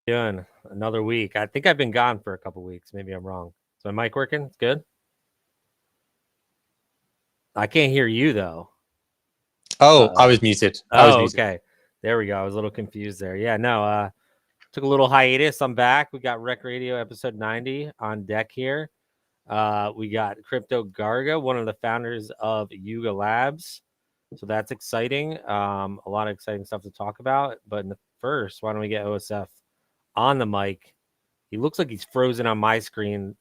Doing another week. I think I've been gone for a couple weeks. Maybe I'm wrong. Is my mic working? It's good. I can't hear you though. Oh, I was muted. Okay. There we go. I was a little confused there. Yeah, no, took a little hiatus. I'm back. We got Rekt Radio episode 90 on deck here. We got Crypto Garga, one of the founders of Yuga Labs. So that's exciting. A lot of exciting stuff to talk about. But in the first, why don't we get OSF on the mic? He looks like he's frozen on my screen.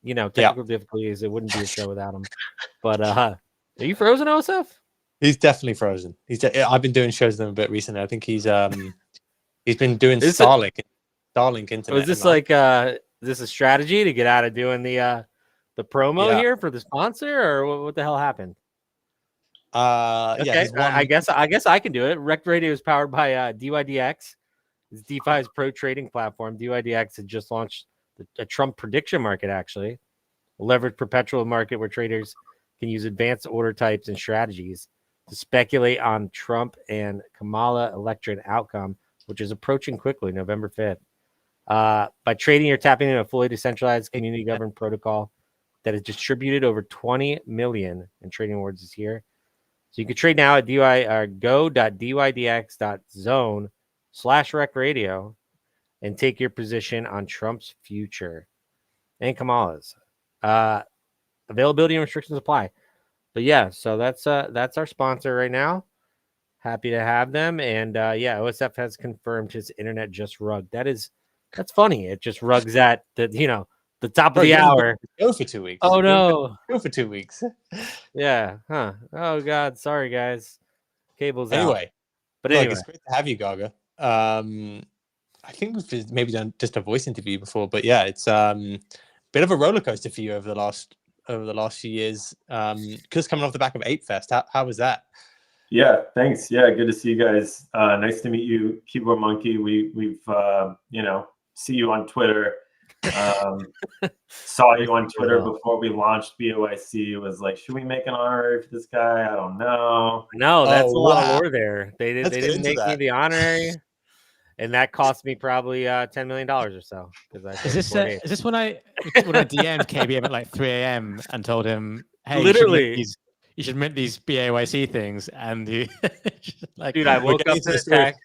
You know, technical difficulties. It wouldn't be a show without him. But are you frozen, OSF? He's definitely frozen. I've been doing shows with him a bit recently. I think he's been doing Starlink internet. Was this like is this a strategy to get out of doing the promo here for the sponsor, or what the hell happened? Okay, I guess I can do it. Rekt Radio is powered by DYDX. It's DeFi's pro trading platform. DYDX had just launched a Trump prediction market, actually, a leveraged perpetual market where traders can use advanced order types and strategies to speculate on Trump and Kamala election outcome, which is approaching quickly, November 5th. By trading, you're tapping into a fully decentralized community governed protocol that has distributed over 20 million in trading awards this year. So you can trade now at go.dydx.zone/Rekt Radio and take your position on Trump's future and Kamala's. Availability and restrictions apply. But yeah, so that's our sponsor right now. Happy to have them. And OSF has confirmed his internet just rugged. That's funny. It just rugs at the top of the hour. Go for 2 weeks. Oh no. Go for 2 weeks. Yeah. Huh. Oh God. Sorry guys. Cable's anyway. Out. But anyway. It's great to have you, Garga. I think we've maybe done just a voice interview before, but yeah, it's bit of a roller coaster for you over the last few years. Because coming off the back of ApeFest, how was that? Yeah, thanks. Yeah, good to see you guys. Nice to meet you, KeyboardMonkey. We've see you on Twitter. Saw you on Twitter before we launched BAYC. It was like, should we make an honorary for this guy? I don't know. No, that's a lot of lore there. They didn't make me the honorary. And that cost me probably $10 million or so. Is this when I DM'd KBM at like 3 a.m. and told him, hey, literally, you should mint these BAYC things, and you like, dude, I woke up to the text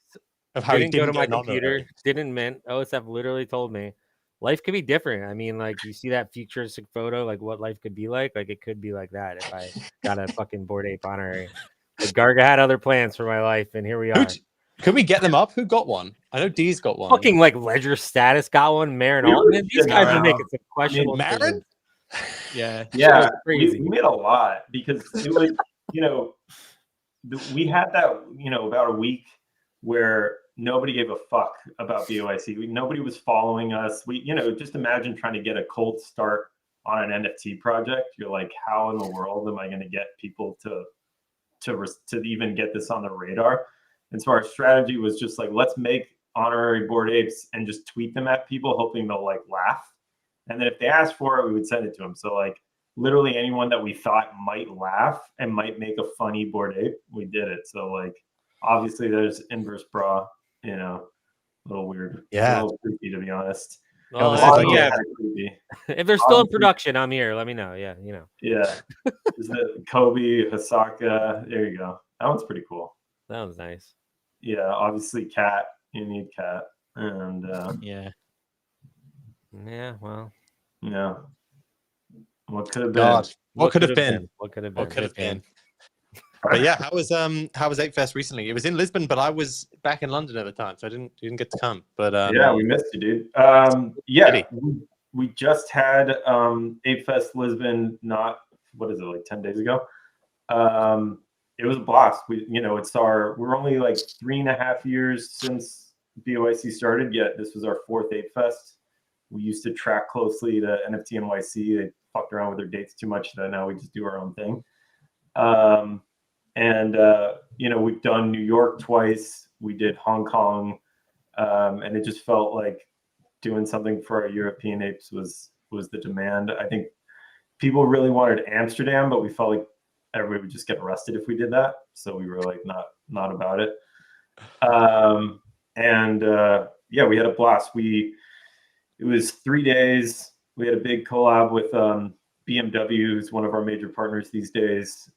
of how didn't go to my computer, didn't mint. OSF literally told me life could be different. I mean, like, you see that futuristic photo, like what life could be like it could be like that if I got a fucking Bored Ape honorary. But Garga had other plans for my life, and here we are. Can we get them up? Who got one? I know D's got one. Fucking like Ledger Status got one. Marin Altman. These guys are making some questionable. Marin? Yeah. We made a lot because it was, we had that, about a week where nobody gave a fuck about BAYC. Nobody was following us. Just imagine trying to get a cold start on an NFT project. You're like, how in the world am I going to get people to even get this on the radar? And so our strategy was just like, let's make honorary Bored Apes and just tweet them at people, hoping they'll like laugh. And then if they asked for it, we would send it to them. So like literally anyone that we thought might laugh and might make a funny Bored Ape, we did it. So like, obviously there's inverse bra, a little weird, a little creepy to be honest. Well, if they're still in production, I'm here. Let me know. Yeah, Yeah. There's the Kobe, Hasaka. There you go. That one's pretty cool. That was nice. Yeah, obviously cat. You need cat. And yeah, well. Yeah. What could have been? What could have been? What could have been? But yeah, how was ApeFest recently? It was in Lisbon, but I was back in London at the time, so I didn't get to come. But yeah, we missed you, dude. We just had ApeFest Lisbon. Like 10 days ago. It was a blast. We're only like 3.5 years since BAYC started, yet this was our 4th ApeFest. We used to track closely to NFT NYC. They fucked around with their dates too much, that now we just do our own thing. We've done New York twice. We did Hong Kong. And it just felt like doing something for our European apes was the demand. I think people really wanted Amsterdam, but we felt like everybody would just get arrested if we did that. So we were like, not about it. yeah, we had a blast. It was 3 days. We had a big collab with BMW, who's one of our major partners these days.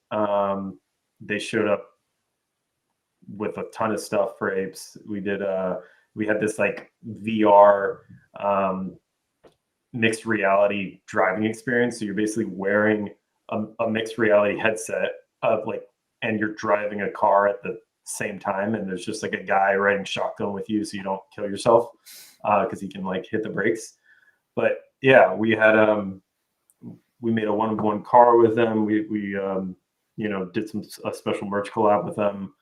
They showed up with a ton of stuff for Apes. We had this like VR mixed reality driving experience. So you're basically wearing a mixed reality headset and you're driving a car at the same time, and there's just like a guy riding shotgun with you so you don't kill yourself because he can like hit the brakes. But yeah, we had we made a one-of-one car with them. We did a special merch collab with them.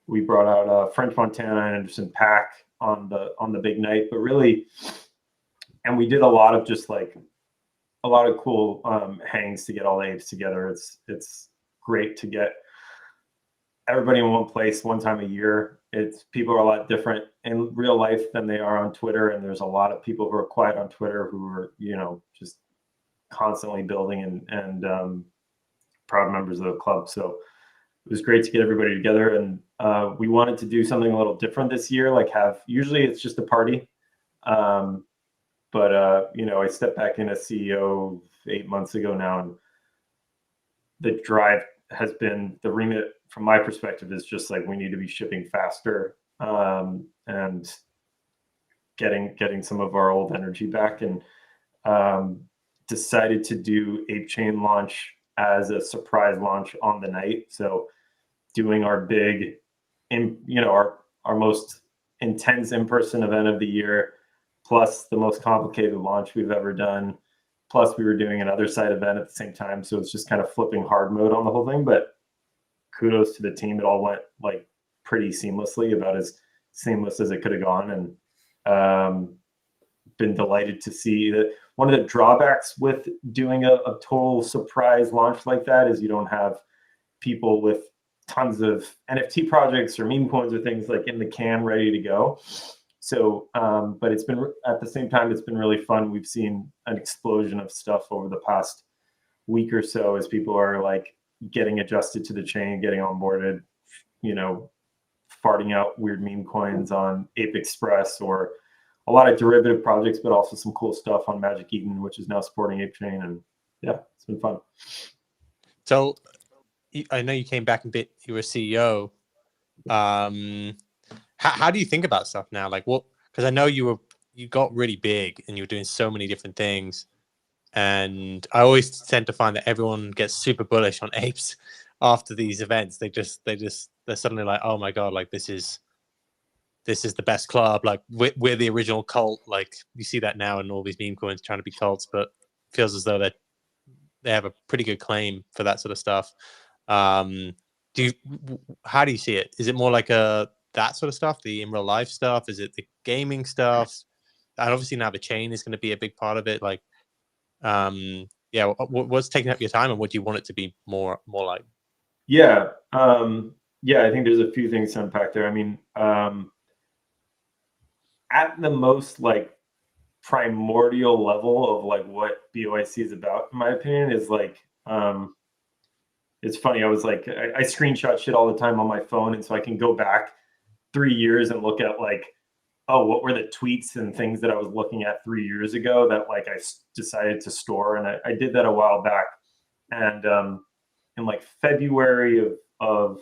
We brought out French Montana and Anderson .Paak on the big night, but really, and we did a lot of cool hangs to get all the apes together. It's great to get everybody in one place one time a year. People are a lot different in real life than they are on Twitter, and there's a lot of people who are quiet on Twitter who are just constantly building and proud members of the club. So it was great to get everybody together, and we wanted to do something a little different this year. Usually it's just a party, but I stepped back in as CEO 8 months ago now, and the drive has been, the remit from my perspective is just like we need to be shipping faster and getting some of our old energy back, and decided to do ApeChain launch as a surprise launch on the night. So doing our big, our most intense in-person event of the year, plus the most complicated launch we've ever done. Plus we were doing another side event at the same time. So it's just kind of flipping hard mode on the whole thing, but kudos to the team. It all went like pretty seamlessly, about as seamless as it could have gone. And been delighted to see that. One of the drawbacks with doing a total surprise launch like that is you don't have people with tons of NFT projects or meme coins or things like in the can ready to go. So, but it's been, at the same time, it's been really fun. We've seen an explosion of stuff over the past week or so as people are like getting adjusted to the chain, getting onboarded, farting out weird meme coins on Ape Express, or a lot of derivative projects, but also some cool stuff on Magic Eden, which is now supporting ApeChain. And yeah, it's been fun. So I know you came back a bit, you were CEO. How do you think about stuff now? Like what, because I know you got really big and you were doing so many different things. And I always tend to find that everyone gets super bullish on apes after these events. They're suddenly like, oh my God, like this is the best club. Like we're the original cult. Like you see that now in all these meme coins trying to be cults, but it feels as though they have a pretty good claim for that sort of stuff. How do you see it? Is it more like that sort of stuff, the in real life stuff? Is it the gaming stuff? And obviously now the chain is going to be a big part of it. Like, what's taking up your time, and what do you want it to be more like? Yeah. I think there's a few things to unpack there. I mean, at the most like primordial level of like what BAYC is about, in my opinion, is like, it's funny. I was like, I screenshot shit all the time on my phone. And so I can go back 3 years and look at like, oh, what were the tweets and things that I was looking at 3 years ago that like I decided to store. And I did that a while back. And in like February of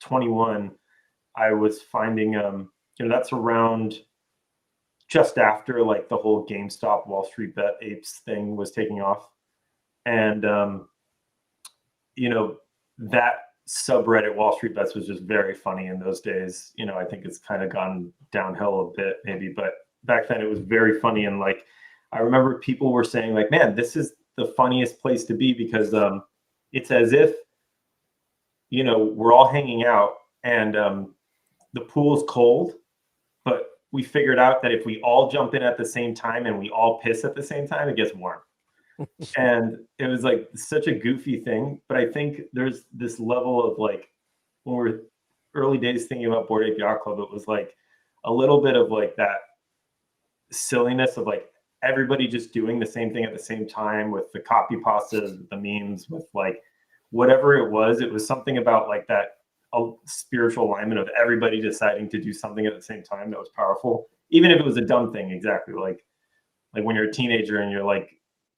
21, I was finding, that's around just after like the whole GameStop Wall Street Bet Apes thing was taking off. And, that subreddit Wall Street Bets was just very funny in those days. I think it's kind of gone downhill a bit maybe, but back then it was very funny. And like, I remember people were saying like, man, this is the funniest place to be, because it's as if, we're all hanging out and the pool's cold, but we figured out that if we all jump in at the same time and we all piss at the same time, it gets warm. And it was like such a goofy thing, but I think there's this level of like, when we're early days thinking about Bored Ape Yacht Club, it was like a little bit of like that silliness of like everybody just doing the same thing at the same time, with the copy pastas, the memes, with like whatever it was something about like that a spiritual alignment of everybody deciding to do something at the same time that was powerful, even if it was a dumb thing. Exactly, like when you're a teenager and you're like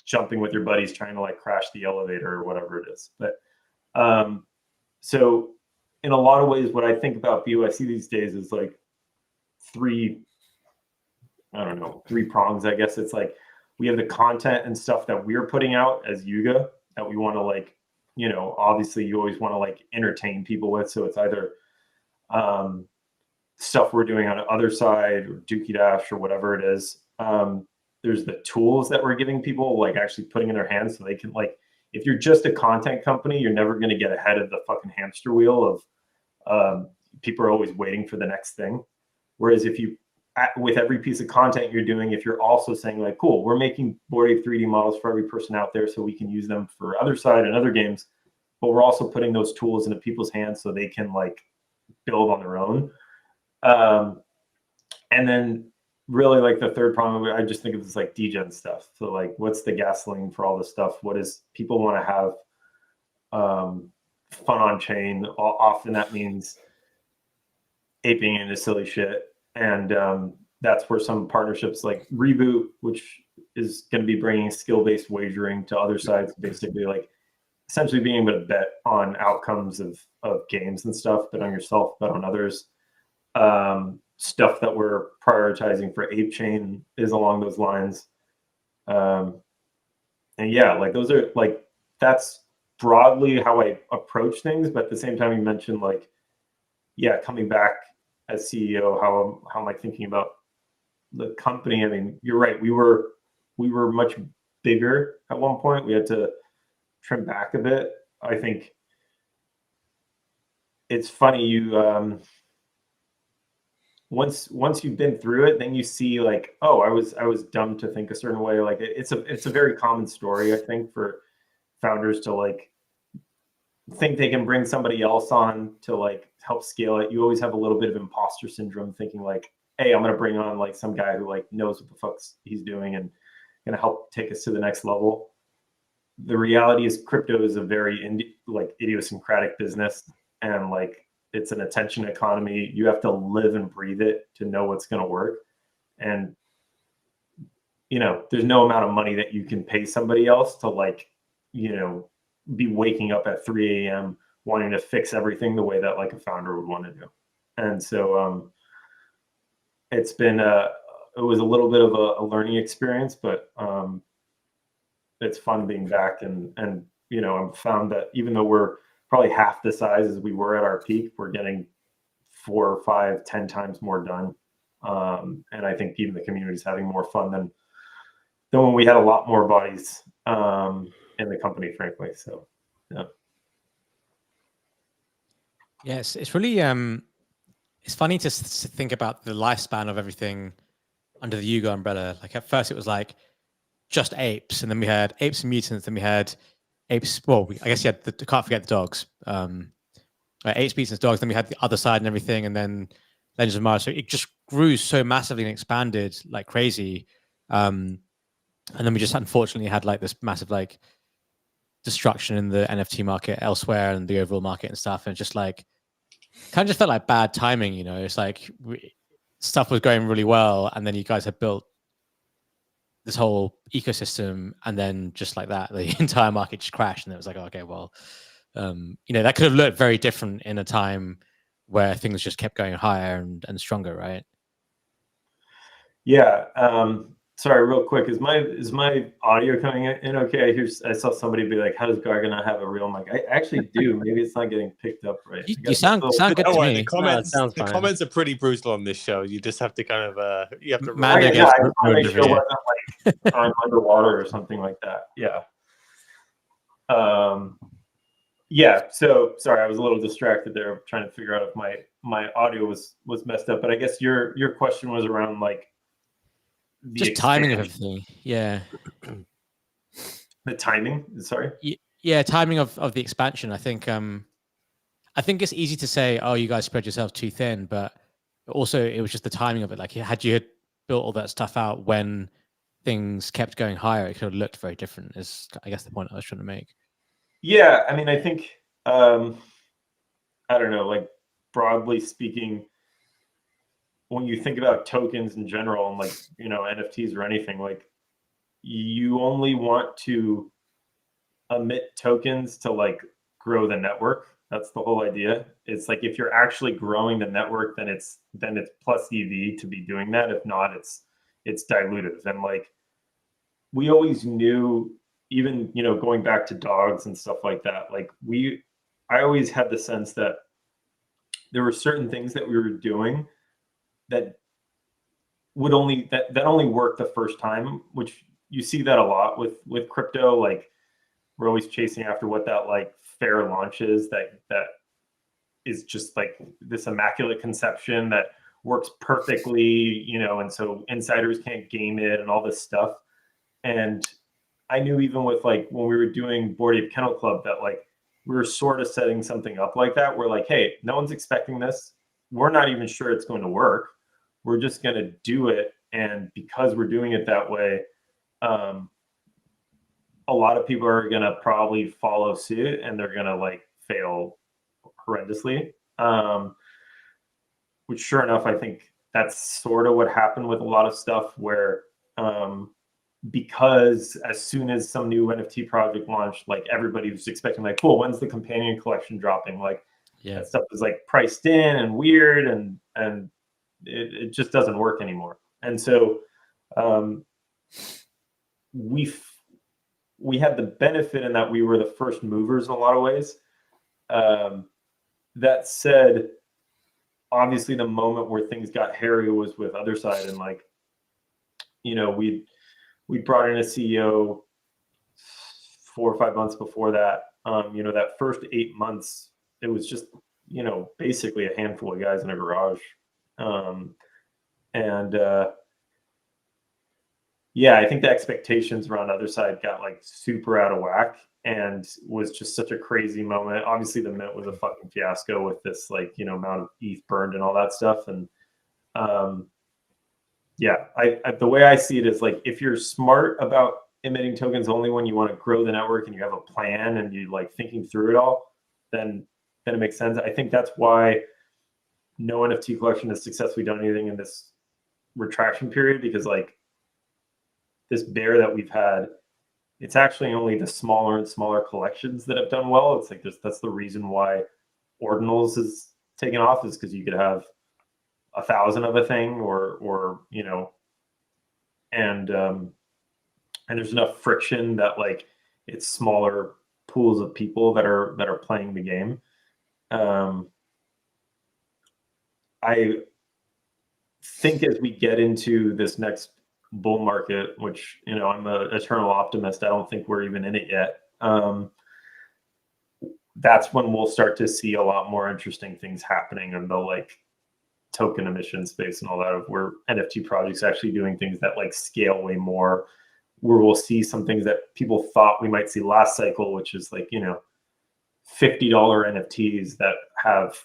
jumping with your buddies trying to like crash the elevator or whatever it is. But so in a lot of ways, what I think about BAYC these days is like three prongs, I guess. It's like we have the content and stuff that we're putting out as Yuga that we want to like, you know, obviously you always want to like entertain people with. So it's either stuff we're doing on the other side or Dookie Dash or whatever it is. There's the tools that we're giving people, like actually putting in their hands so they can like, if you're just a content company, you're never going to get ahead of the fucking hamster wheel of people are always waiting for the next thing. Whereas if you, with every piece of content you're doing, if you're also saying like, cool, we're making Bored Ape 3D models for every person out there so we can use them for other side and other games, but we're also putting those tools into people's hands so they can like build on their own. And then really like the third problem, I just think of this like degen stuff. So like, what's the gasoline for all this stuff? What is people want to have fun on chain? Often that means aping into silly shit. And that's where some partnerships like Reboot, which is going to be bringing skill-based wagering to other sides, basically like essentially being able to bet on outcomes of games and stuff, bet on yourself, bet on others. Stuff that we're prioritizing for ApeChain is along those lines. And yeah, like those are like, that's broadly how I approach things. But at the same time, you mentioned like, yeah, coming back as CEO, how am I thinking about the company? I mean, you're right. We were much bigger at one point. We had to trim back a bit. I think it's funny. You once you've been through it, then you see like, oh, I was dumb to think a certain way. Like it's a very common story, I think, for founders to like think they can bring somebody else on to like help scale it. You always have a little bit of imposter syndrome, thinking like, hey, I'm gonna bring on like some guy who like knows what the fuck he's doing and gonna help take us to the next level. The reality is crypto is a very like idiosyncratic business, and like it's an attention economy. You have to live and breathe it to know what's gonna work. And you know, there's no amount of money that you can pay somebody else to like, you know, be waking up at 3 a.m. wanting to fix everything the way that like a founder would want to do. And so it's been it was a little bit of a learning experience, but it's fun being back. And you know, I've found that even though we're probably half the size as we were at our peak, we're getting 4, 5, 10 times more done. And I think even the community is having more fun than when we had a lot more bodies in the company, frankly. So, yeah. Yes, it's really it's funny to think about the lifespan of everything under the Yuga umbrella. Like at first, it was like just apes, and then we had apes and mutants, then we had apes. Well, I guess you had can't forget the dogs. Apes, mutants, dogs. Then we had the other side and everything, and then Legends of Mars. So it just grew so massively and expanded like crazy. And then we just unfortunately had like this massive like destruction in the NFT market elsewhere and the overall market and stuff. And just like kind of just felt like bad timing, you know. It's like stuff was going really well, and then you guys had built this whole ecosystem, and then just like that, the entire market just crashed, and it was like, okay, well, you know, that could have looked very different in a time where things just kept going higher and stronger, right? Yeah. Sorry, real quick. Is my audio coming in okay? I saw somebody be like, "How does Garga not have a real mic?" I actually do. Maybe it's not getting picked up right. You sound good to me. The comments are pretty brutal on this show. You just have to kind of you have to. Mando I want to make sure it wasn't like I'm underwater or something like that. Yeah. Yeah. So sorry, I was a little distracted there, trying to figure out if my audio was messed up. But I guess your question was around like just timing of everything. Yeah. The timing. Sorry. Yeah, timing of the expansion. I think it's easy to say, oh, you guys spread yourselves too thin, but also it was just the timing of it. Like had you built all that stuff out when things kept going higher, it could have looked very different, is I guess the point I was trying to make. Yeah, I mean, I think I don't know, like broadly speaking, when you think about tokens in general and like, you know, NFTs or anything, like you only want to emit tokens to like grow the network. That's the whole idea. It's like if you're actually growing the network, then it's plus EV to be doing that. If not, it's dilutive. And like we always knew, even, you know, going back to dogs and stuff like that, like I always had the sense that there were certain things that we were doing that would only only work the first time, which you see that a lot with crypto. Like we're always chasing after what that like fair launch is that is just like this immaculate conception that works perfectly, you know, and so insiders can't game it and all this stuff. And I knew even with like when we were doing Bored Ape Kennel Club that like we were sort of setting something up like that. We're like, hey, no one's expecting this. We're not even sure it's going to work. We're just going to do it. And because we're doing it that way, a lot of people are going to probably follow suit and they're going to like fail horrendously. Which sure enough, I think that's sort of what happened with a lot of stuff where, because as soon as some new NFT project launched, like everybody was expecting like, cool, when's the companion collection dropping? Like that stuff is like priced in and weird and it just doesn't work anymore. And so we had the benefit in that we were the first movers in a lot of ways. That said, obviously the moment where things got hairy was with Otherside, and like, you know, we brought in a CEO 4 or 5 months before that. You know, that first 8 months, it was just, you know, basically a handful of guys in a garage. Yeah, I think the expectations around Otherside got like super out of whack and was just such a crazy moment. Obviously the mint was a fucking fiasco with this like, you know, amount of ETH burned and all that stuff. And yeah, I the way I see it is like, if you're smart about emitting tokens only when you want to grow the network and you have a plan and you like thinking through it all, then it makes sense. I think that's why no NFT collection has successfully done anything in this retraction period, because like this bear that we've had, it's actually only the smaller and smaller collections that have done well. It's like that's the reason why ordinals is taken off, is because you could have 1,000 of a thing or you know, and there's enough friction that like it's smaller pools of people that are playing the game. I think as we get into this next bull market, which, you know, I'm an eternal optimist, I don't think we're even in it yet. That's when we'll start to see a lot more interesting things happening in the like token emission space and all that, of where NFT projects actually doing things that like scale way more, where we'll see some things that people thought we might see last cycle, which is like, you know, $50 NFTs that have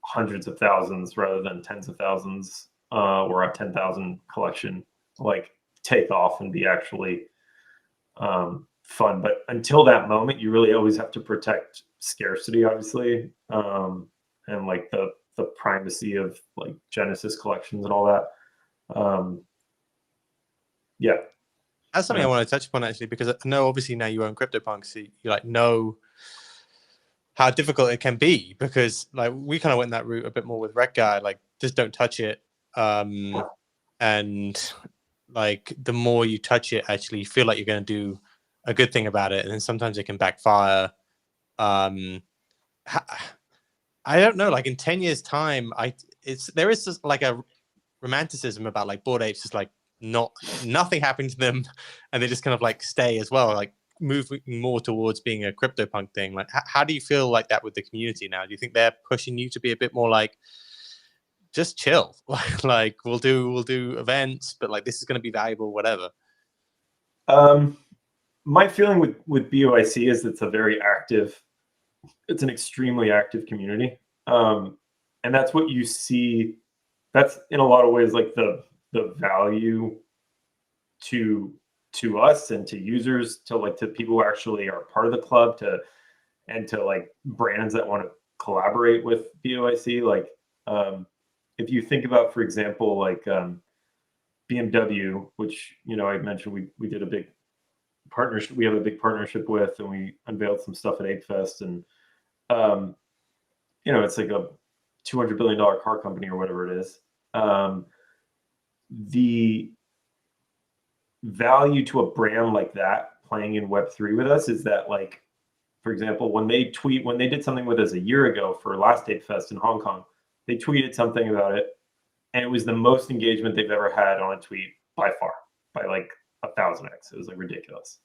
hundreds of thousands rather than tens of thousands, or a 10,000 collection, like take off and be actually fun. But until that moment, you really always have to protect scarcity, obviously, and like the primacy of like Genesis collections and all that. Yeah, that's something I want to touch upon actually, because I know obviously now you own CryptoPunks, so you like know how difficult it can be, because like we kind of went that route a bit more with Rekt Guy, like just don't touch it. And like the more you touch it, actually you feel like you're going to do a good thing about it, and then sometimes it can backfire. I don't know, like in 10 years time, there is just like a romanticism about like Bored Apes, just like nothing happened to them and they just kind of like stay as well, like moving more towards being a CryptoPunk thing. Like how do you feel like that with the community now? Do you think they're pushing you to be a bit more like, just chill, like we'll do events, but like this is going to be valuable, whatever? My feeling with BAYC is it's an extremely active community, and that's what you see. That's in a lot of ways like the value to us and to users, to like to people who actually are part of the club, and to like brands that want to collaborate with BAYC. Like, if you think about, for example, like BMW, which, you know, I mentioned we did a big partnership. We have a big partnership with, and we unveiled some stuff at ApeFest, and you know, it's like a $200 billion car company or whatever it is. The value to a brand like that playing in Web3 with us is that, like, for example, when they did something with us a year ago for last ApeFest in Hong Kong, they tweeted something about it, and it was the most engagement they've ever had on a tweet by far, by like 1,000x. It was like ridiculous.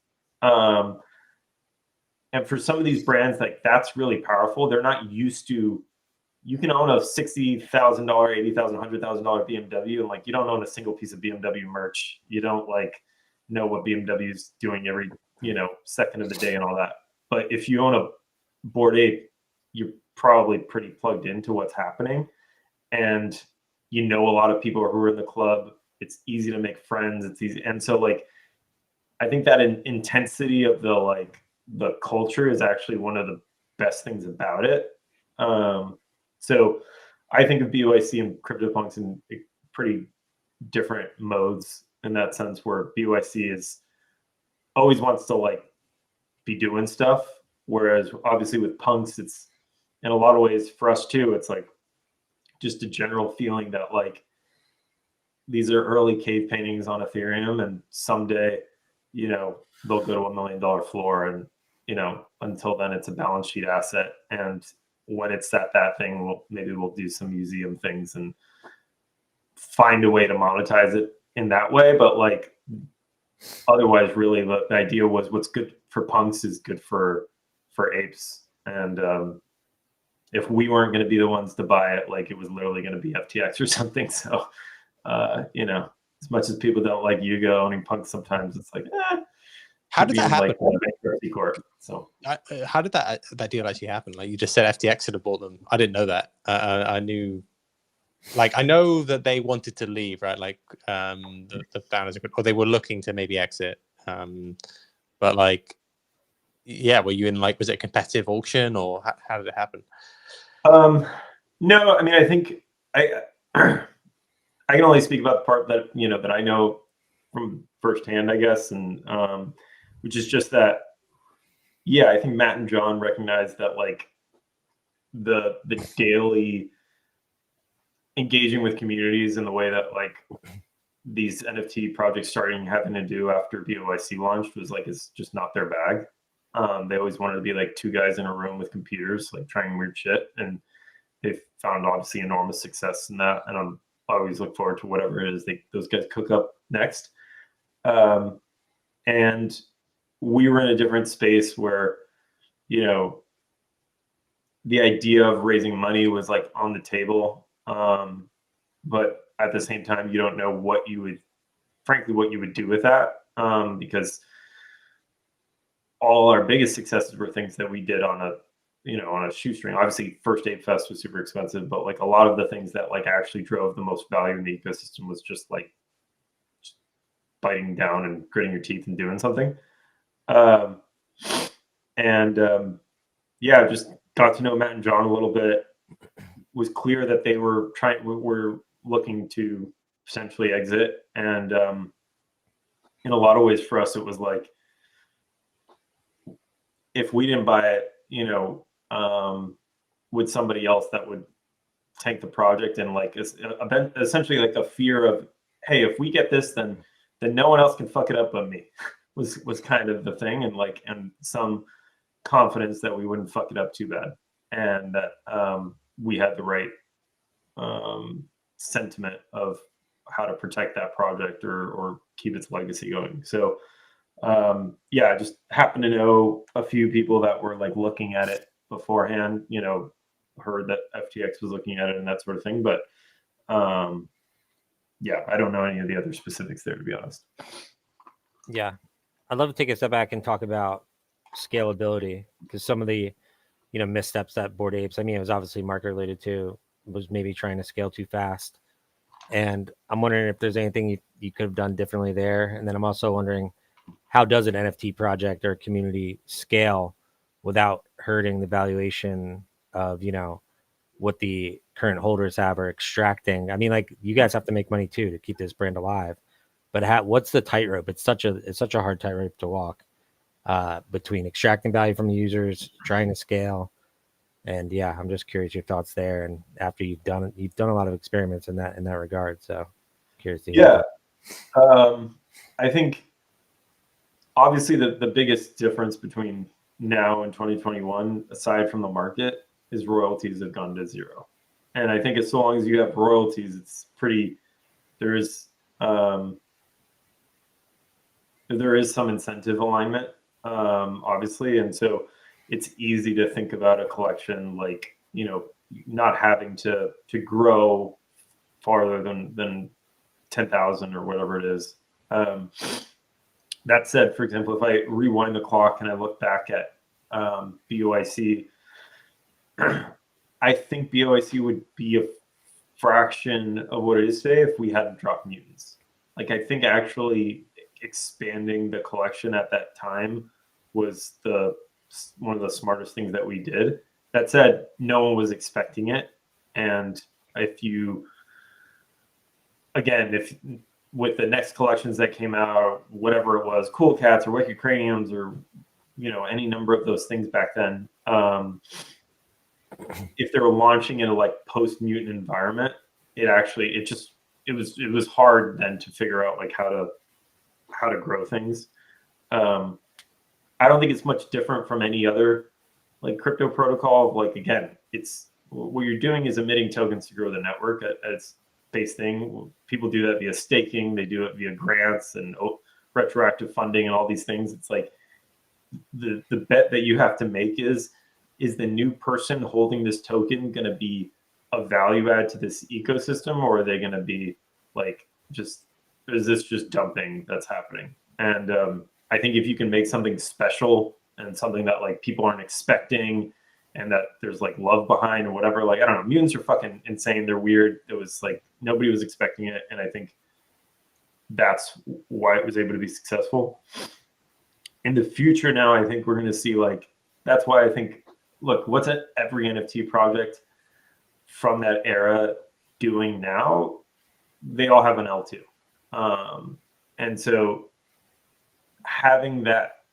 And for some of these brands, like, that's really powerful. They're not used to, you can own a $60,000, $80,000, $100,000 BMW, and like, you don't own a single piece of BMW merch. You don't like know what BMW is doing every, you know, second of the day and all that. But if you own a Bored Ape, you're probably pretty plugged into what's happening, and you know a lot of people who are in the club. It's easy to make friends. It's easy, and so like, I think that intensity of the culture is actually one of the best things about it. So I think of BAYC and CryptoPunks in pretty different modes in that sense, where BAYC is always wants to like be doing stuff, whereas obviously with Punks, it's in a lot of ways for us too, it's like just a general feeling that like these are early cave paintings on Ethereum, and someday, you know, they'll go to $1 million floor, and, you know, until then it's a balance sheet asset. And when it's that thing, maybe we'll do some museum things and find a way to monetize it in that way. But like, otherwise, really, the idea was what's good for Punks is good for Apes. And if we weren't going to be the ones to buy it, like, it was literally going to be FTX or something. So, you know, as much as people don't like Yuga owning Punks, sometimes it's like, how did that happen? Like, bankruptcy court. So how did that deal actually happen? Like, you just said FTX should have bought them. I didn't know that. I knew, like, I know that they wanted to leave, right? Like, the founders, or they were looking to maybe exit. But like, yeah, were you in, like, was it a competitive auction, or how did it happen? No, I mean, I think I can only speak about the part that, you know, that I know from firsthand, I guess, and which is just that, yeah, I think Matt and John recognized that, like, the daily engaging with communities in the way that, like, these NFT projects starting having to do after BAYC launched was like, it's just not their bag. They always wanted to be like two guys in a room with computers, like, trying weird shit, and they've found obviously enormous success in that. And I always look forward to whatever it is those guys cook up next. And we were in a different space where, you know, the idea of raising money was like on the table. But at the same time, you don't know what you would do with that. Because all our biggest successes were things that we did on a shoestring. Obviously, first ApeFest was super expensive, but like a lot of the things that like actually drove the most value in the ecosystem was just like biting down and gritting your teeth and doing something. Yeah, just got to know Matt and John a little bit. Was clear that they were looking to essentially exit, and in a lot of ways for us, it was like, if we didn't buy it, you know, with somebody else that would tank the project, and like essentially like a fear of, hey, if we get this, then no one else can fuck it up but me, was kind of the thing, and some confidence that we wouldn't fuck it up too bad, and that we had the right sentiment of how to protect that project or keep its legacy going. So yeah, I just happened to know a few people that were like looking at it beforehand, you know, heard that FTX was looking at it and that sort of thing. But yeah, I don't know any of the other specifics there, to be honest. Yeah, I'd love to take a step back and talk about scalability, because some of the, you know, missteps that Bored Apes, I mean, it was obviously market related too, was maybe trying to scale too fast. And I'm wondering if there's anything you could have done differently there. And then I'm also wondering, how does an NFT project or community scale without hurting the valuation of, you know, what the current holders have or extracting. I mean, like, you guys have to make money too to keep this brand alive. But what's the tightrope? It's such a hard tightrope to walk between extracting value from the users, trying to scale. And yeah, I'm just curious your thoughts there. And after you've done a lot of experiments in that regard. So curious to hear. Yeah. I think obviously the biggest difference between now and 2021, aside from the market, is royalties have gone to zero. And I think as long as you have royalties, it's pretty, there is some incentive alignment, obviously. And so it's easy to think about a collection like, you know, not having to grow farther than 10,000 or whatever it is. That said, for example, if I rewind the clock and I look back at BAYC, I think BAYC would be a fraction of what it is today if we hadn't dropped mutants. Like, I think actually expanding the collection at that time was one of the smartest things that we did. That said, no one was expecting it. And if with the next collections that came out, whatever it was, Cool Cats or Wicked Craniums or, you know, any number of those things back then, if they were launching in a like post-mutant environment, it was hard then to figure out like how to grow things. I don't think it's much different from any other like crypto protocol. Like, again, it's what you're doing is emitting tokens to grow the network at its base thing. People do that via staking. They do it via grants and retroactive funding and all these things. It's like the bet that you have to make is the new person holding this token going to be a value add to this ecosystem, or are they going to be like, is this just dumping that's happening? And I think if you can make something special and something that like people aren't expecting and that there's like love behind or whatever, like, I don't know, mutants are fucking insane. They're weird. It was like, nobody was expecting it. And I think that's why it was able to be successful. In the future now, I think we're going to see like, that's why I think, look, what's every NFT project from that era doing now? They all have an L2. And so having that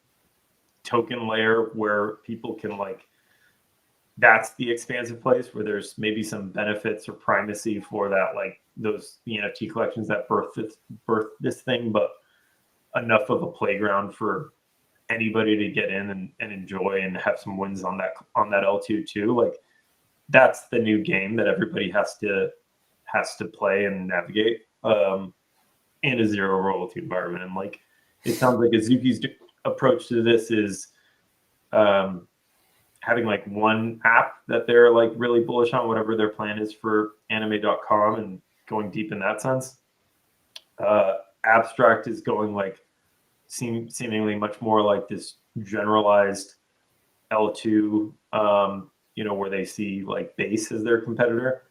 token layer where people can like, that's the expansive place where there's maybe some benefits or primacy for that, like the NFT collections that birth this thing, but enough of a playground for anybody to get in and enjoy and have some wins on that L2 too. Like, that's the new game that everybody has to play and navigate in a zero royalty environment. And like, it sounds like Azuki's approach to this is having like one app that they're like really bullish on, whatever their plan is for anime.com, and going deep in that sense. Abstract is going like seemingly much more like this generalized L2, you know, where they see like base as their competitor.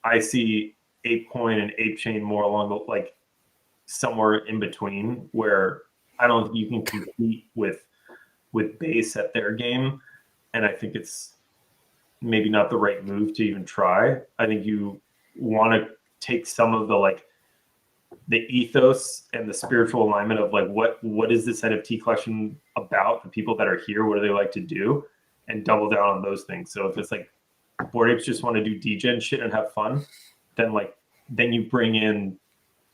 I see ApeCoin and ApeChain more along the like somewhere in between, where I don't think you can compete with base at their game. And I think it's maybe not the right move to even try. I think you want to take some of the like the ethos and the spiritual alignment of like what is this NFT collection about? The people that are here, what do they like to do, and double down on those things. So if it's like Bored Apes just want to do degen shit and have fun, then you bring in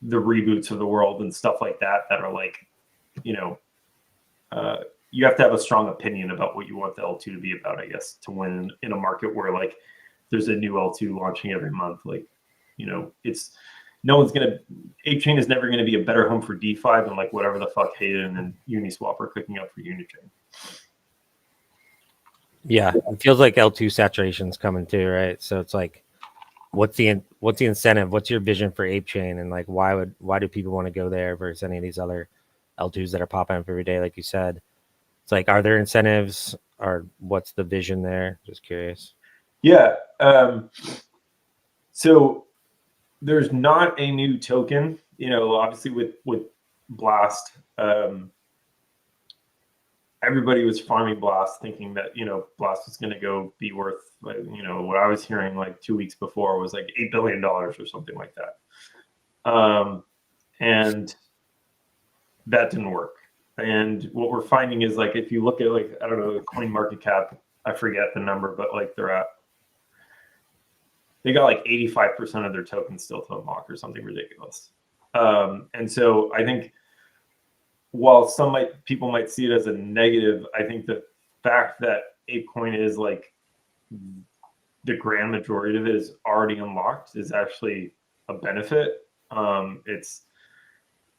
the reboots of the world and stuff like that are like, you know, you have to have a strong opinion about what you want the L2 to be about, I guess, to win in a market where like there's a new L2 launching every month. Like, you know, ApeChain is never going to be a better home for DeFi than like whatever the fuck Hayden and Uniswap are cooking up for Unichain. Yeah, it feels like L2 saturation's coming too, right? So it's like, what's the incentive? What's your vision for ApeChain, and like why do people want to go there versus any of these other L2s that are popping up every day, like you said? It's like, are there incentives, or what's the vision there? Just curious. Yeah. So there's not a new token, you know, obviously with Blast. I everybody was farming Blast, thinking that Blast was going to go be worth, like, what I was hearing like 2 weeks before was like $8 billion or something like that. And that didn't work. And what we're finding is, like, if you look at, like, I don't know, the coin market cap, I forget the number, but like they got like 85% of their tokens still to unlock or something ridiculous. And so I think while people might see it as a negative, I think the fact that ApeCoin is like the grand majority of it is already unlocked is actually a benefit.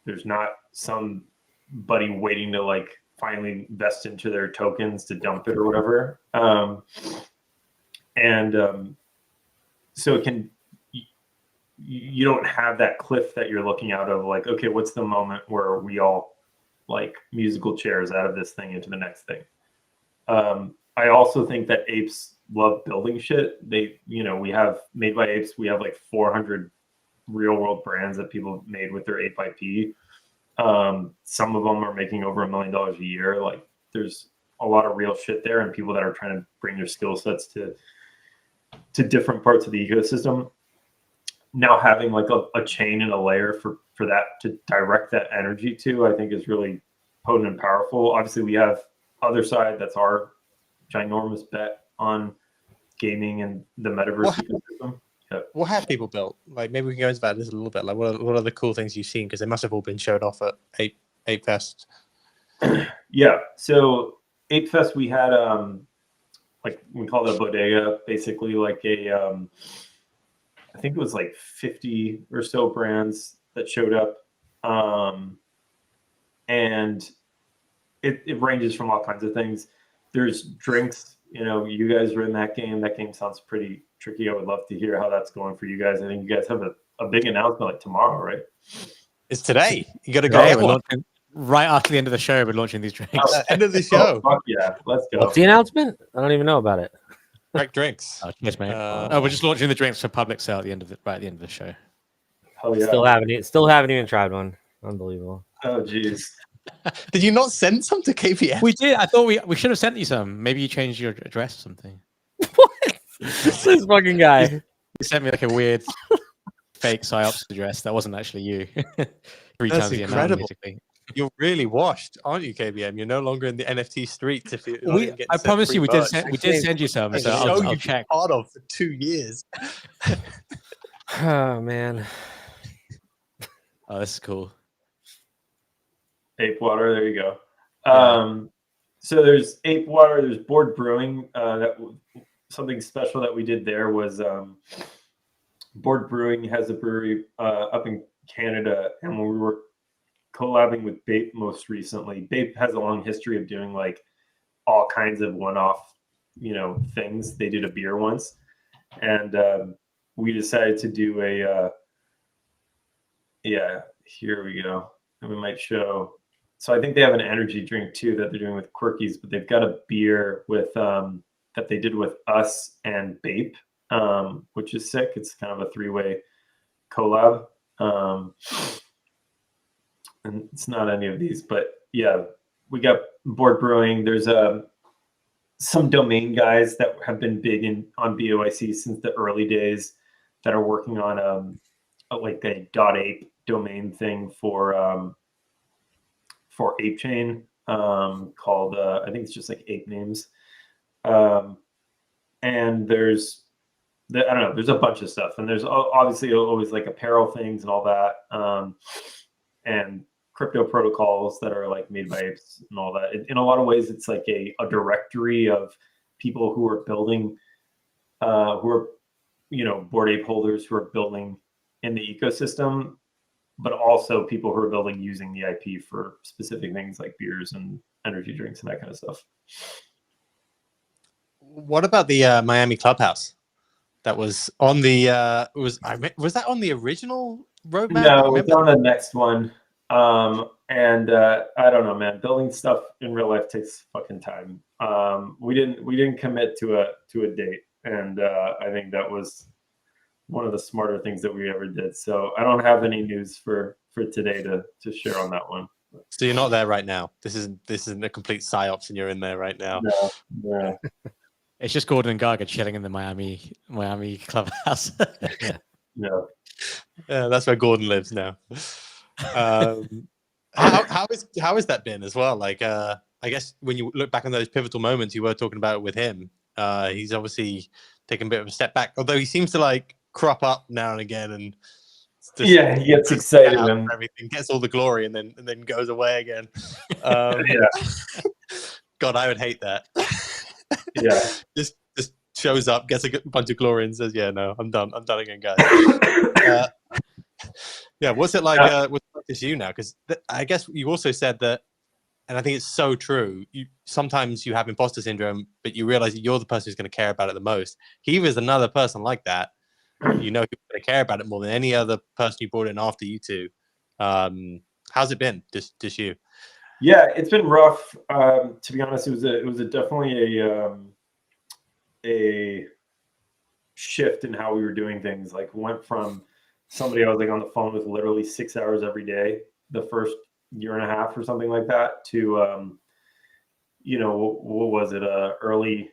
There's not somebody waiting to like finally invest into their tokens to dump it or whatever. So it can, you don't have that cliff that you're looking out of, like, okay, what's the moment where we all like musical chairs out of this thing into the next thing. I also think that apes love building shit. We have Made by Apes. We have like 400 real world brands that people have made with their ape IP. Some of them are making over $1 million a year. Like, there's a lot of real shit there, and people that are trying to bring their skill sets to different parts of the ecosystem. Now having like a chain and a layer for that to direct that energy to, I think is really potent and powerful. Obviously, we have other side, that's our ginormous bet on gaming and the metaverse ecosystem. Yeah. What have people built? Like, maybe we can go into that a little bit. Like, what are the cool things you've seen? Because they must have all been showed off at ApeFest. Yeah. So ApeFest, we had like, we call it a bodega, basically like a I think it was like 50 or so brands that showed up. And it ranges from all kinds of things. There's drinks, you guys are in that game. That game sounds pretty tricky. I would love to hear how that's going for you guys. I think you guys have a big announcement like tomorrow, right? It's today. You got to go. Right after the end of the show, we're launching these drinks. End of the show. Fuck yeah, let's go. What's the announcement? I don't even know about it. Rekt drinks. Oh, cheers, mate. We're just launching the drinks for public sale at the end of right at the end of the show. Hell yeah. Still haven't even tried one. Unbelievable. Oh jeez. Did you not send some to KPM? We did. I thought we should have sent you some. Maybe you changed your address or something. What? This fucking guy. You sent me like a weird fake psyops address that wasn't actually you. 3 That's times the amount, incredible. basically. You're really washed, aren't you, KBM? You're no longer in the NFT streets. If you, I promise you, we did send you some. So I'll check. Part of for 2 years. Oh man. Oh, this is cool. Ape water. There you go. So there's Ape water. There's Bored Brewing. Something special that we did there was Bored Brewing has a brewery up in Canada, and when we were collabing with BAYC most recently, BAYC has a long history of doing like all kinds of one-off, things. They did a beer once, and we decided to do here we go. And we might show. So I think they have an energy drink too that they're doing with Quirkies, but they've got a beer with that they did with us and BAYC, which is sick. It's kind of a 3-way collab. And it's not any of these, but yeah, we got Bored Brewing. There's some domain guys that have been big on BAYC since the early days that are working on like a .ape domain thing for ApeChain called I think it's just like Ape Names. And there's I don't know, there's a bunch of stuff, and there's obviously always like apparel things and all that, and crypto protocols that are like Made by Apes and all that. In a lot of ways, it's like a directory of people who are building, who are Bored Ape holders who are building in the ecosystem, but also people who are building using the IP for specific things like beers and energy drinks and that kind of stuff. What about the Miami Clubhouse? That was on the was that on the original roadmap? No, it's on the next one. And I don't know, man. Building stuff in real life takes fucking time. We didn't commit to a date, and I think that was one of the smarter things that we ever did. So I don't have any news for today to share on that one. So you're not there right now. This isn't a complete psyops, and you're in there right now. No. It's just Gordon and Garga chilling in the Miami clubhouse. No. Yeah, that's where Gordon lives now. How has that been as well? Like, I guess when you look back on those pivotal moments you were talking about with him, he's obviously taken a bit of a step back. Although he seems to like crop up now and again, and He gets excited and everything, gets all the glory, and then goes away again. God, I would hate that. Yeah. just shows up, gets a bunch of glory, and says, "Yeah, no, I'm done again, guys." Yeah, what's it like with this you now? Because I guess you also said that, and I think it's so true. Sometimes you have imposter syndrome, but you realize that you're the person who's going to care about it the most. He was another person like that. You know, he's going to care about it more than any other person you brought in after you two. How's it been? Just you? Yeah, it's been rough. To be honest, it was definitely a shift in how we were doing things. Like, went from somebody I was like on the phone with literally 6 hours every day the first year and a half or something like that to you know, what was it, early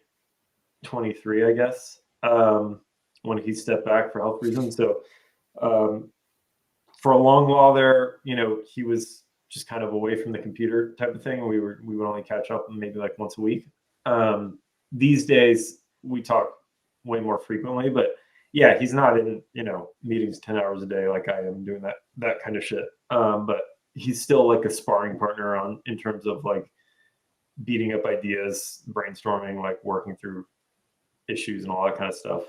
23, I guess, when he stepped back for health reasons. So for a long while there, you know, he was just kind of away from the computer type of thing, and we would only catch up maybe like once a week. These days we talk way more frequently, but yeah, he's not in, you know, meetings 10 hours a day like I am doing that kind of shit. But he's still like a sparring partner in terms of like beating up ideas, brainstorming, like working through issues and all that kind of stuff.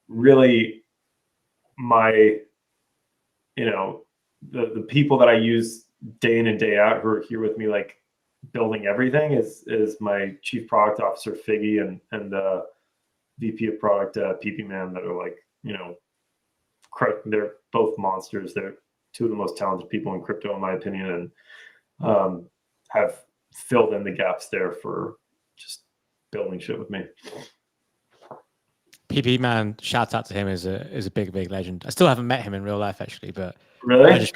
Really, my, you know, the people that I use day in and day out who are here with me, like building everything, is my chief product officer Figgy and VP of product Pepe Man, that are like, you know, they're both monsters. They're two of the most talented people in crypto, in my opinion, and have filled in the gaps there for just building shit with me. PP Man, shout out to him, is a big legend. I still haven't met him in real life actually, but Really? I just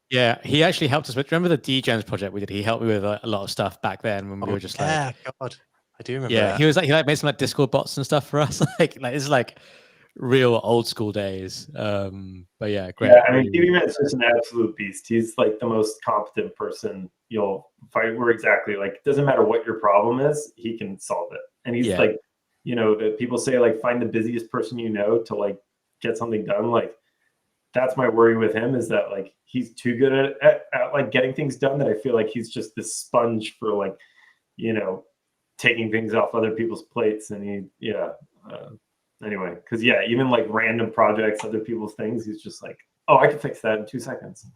yeah, he actually helped us with. Remember the DGens project we did? He helped me with a lot of stuff back then when we were just God, I do remember. Yeah, that. he made some like Discord bots and stuff for us. like it's like real old school days. But yeah, great. Yeah, I mean, TV Man's just an absolute beast. He's like the most competent person you'll fight. Where exactly, like, it doesn't matter what your problem is, he can solve it. And he's like, you know, that people say like find the busiest person you know to like get something done. Like, that's my worry with him, is that like he's too good at like getting things done, that I feel like he's just this sponge for like, you know, taking things off other people's plates. And anyway, because even like random projects, other people's things, he's just like, oh, I can fix that in 2 seconds.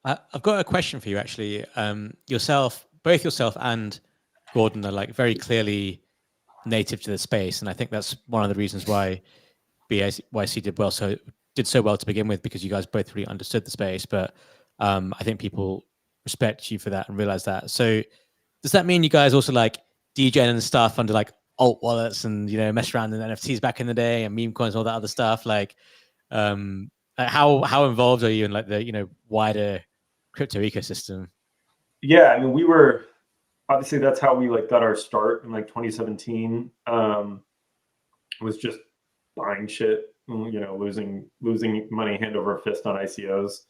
I've got a question for you actually. Both yourself and Gordon are like very clearly native to the space, and I think that's one of the reasons why BAYC did so well to begin with, because you guys both really understood the space. But I think people respect you for that and realize that. So does that mean you guys also like DJing and stuff under like alt wallets and, you know, mess around in NFTs back in the day and meme coins and all that other stuff? Like, how involved are you in like the, you know, wider crypto ecosystem? Yeah, I mean, we were obviously, that's how we like got our start in like 2017. Was just buying shit, you know, losing money hand over fist on ICOs.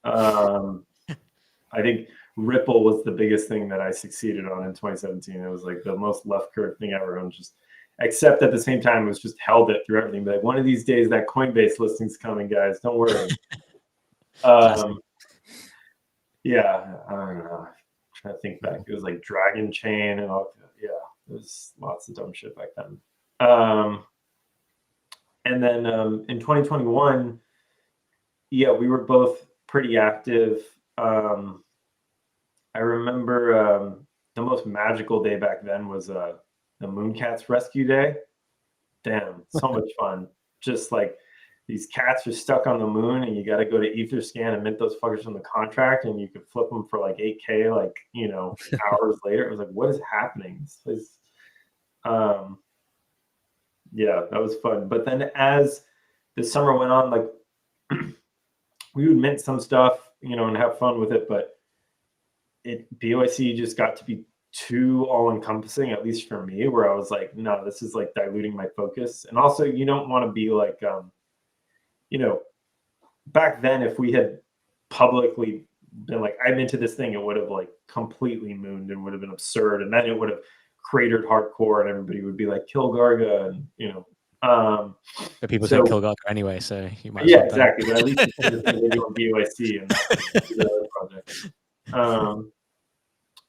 I think Ripple was the biggest thing that I succeeded on in 2017. It was like the most left curve thing ever. And just, except at the same time, it was just held it through everything. But like, one of these days, that Coinbase listing's coming, guys. Don't worry. Yeah, I don't know. I'm trying to think back. It was like Dragon Chain and all. Yeah, there was lots of dumb shit back then. And then in 2021, we were both pretty active. I remember the most magical day back then was the Mooncats Rescue Day. Damn, so much fun. Just like, these cats are stuck on the moon, and you got to go to Etherscan and mint those fuckers from the contract, and you could flip them for like 8K, like, you know, hours later. It was like, what is happening? This place, yeah, that was fun. But then as the summer went on, like we would mint some stuff, and have fun with it, but BAYC just got to be too all-encompassing, at least for me, where I was like, no, this is like diluting my focus. And also, you don't want to be like, back then, if we had publicly been like, I'm into this thing, it would have like completely mooned and would have been absurd, and then it would have cratered hardcore, and everybody would be like, kill Garga, and But people said kill Garga anyway, so you might. Yeah, exactly. But at least it's the thing they do on BAYC and not the other project.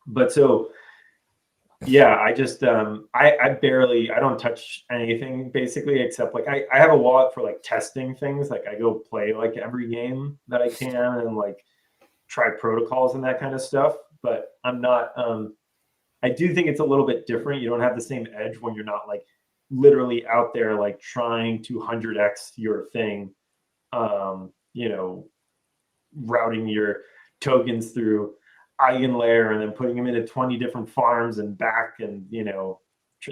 But so, yeah, I just I don't touch anything basically, except like I have a wallet for like testing things. Like I go play like every game that I can and like try protocols and that kind of stuff. But I'm not. I do think it's a little bit different. You don't have the same edge when you're not like literally out there like trying to 100x your thing, routing your tokens through EigenLayer and then putting them into 20 different farms and back, and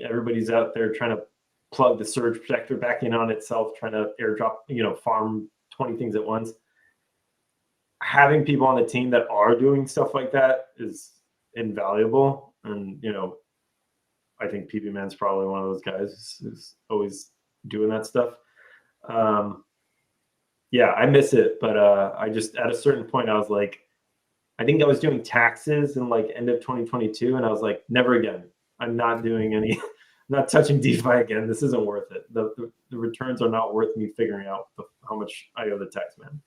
everybody's out there trying to plug the surge protector back in on itself, trying to airdrop, farm 20 things at once. Having people on the team that are doing stuff like that is invaluable. And I think PP Man's probably one of those guys who's always doing that stuff. Yeah, I miss it, but I just at a certain point I was like, I think I was doing taxes in like end of 2022, and I was like, never again. I'm not doing I'm not touching DeFi again. This isn't worth it. The returns are not worth me figuring out how much I owe the tax man.